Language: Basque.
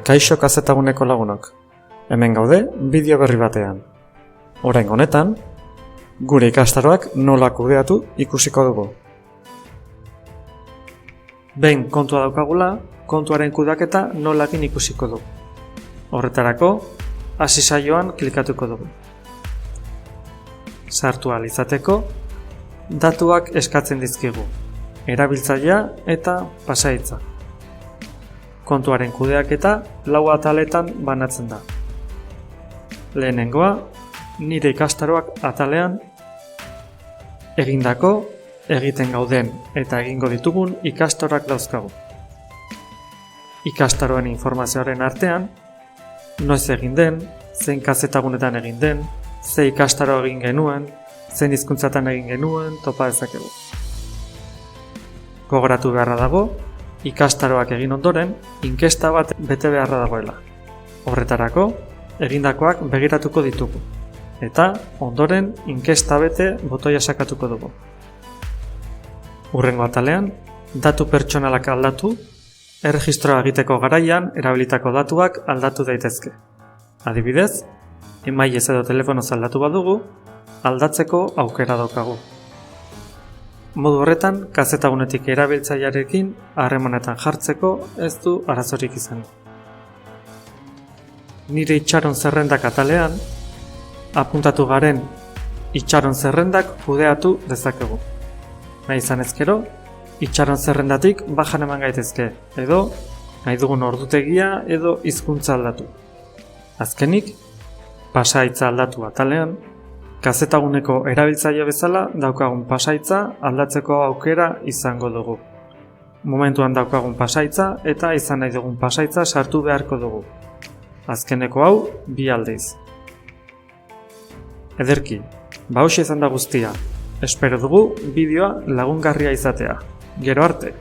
Kaixo kazetaguneko lagunok, hemen gaude bideo berri batean. Orain honetan, gure ikastaroak nola kudeatu ikusiko dugu. Behin kontua daukagula, kontuaren kudeaketa nola egin ikusiko dugu. Horretarako, hasi saioan klikatuko dugu. Sartu ahal izateko, datuak eskatzen dizkigu, erabiltzailea eta pasahitza. Kontuaren kudeaketa 4 ataletan banatzen da. Lehenengoa, nire ikastaroak atalean egindako, egiten gauden eta egingo ditugun ikastaroak dauzkagu. Ikastaroen informazioaren artean, noiz egin den, zein kazetagunetan egin den, ze ikastaro egin genuen, zein hizkuntzatan egin genuen, topa dezakegu. Gogoratu beharra dago, ikastaroak egin ondoren, inkesta bat bete beharra dagoela. Horretarako, egindakoak begiratuko ditugu. Eta, ondoren, inkesta bete botoia sakatuko dugu. Hurrengo atalean, datu pertsonalak aldatu, erregistroa egiteko garaian erabilitako datuak aldatu daitezke. Adibidez, emailez edo telefonoz aldatu badugu, aldatzeko aukera daukagu. Modu horretan, kazetagunetik erabiltzailearekin harremanetan jartzeko ez du arazorik izan. Nire itxaron zerrendak atalean, apuntatu garen itxaron zerrendak kudeatu dezakegu. Nahi izan ezkero, itxaron zerrendatik bajan eman gaitezke, edo nahi dugun ordutegia edo hizkuntza aldatu. Azkenik, pasahitza aldatu atalean, kazetaguneko erabiltzaile bezala daukagun pasahitza aldatzeko aukera izango dugu. Momentuan daukagun pasahitza eta izan nahi dugun pasahitza sartu beharko dugu. Azkeneko hau 2 aldiz. Ederki, hauxe izan da guztia. Espero dugu bideoa lagungarria izatea. Gero arte!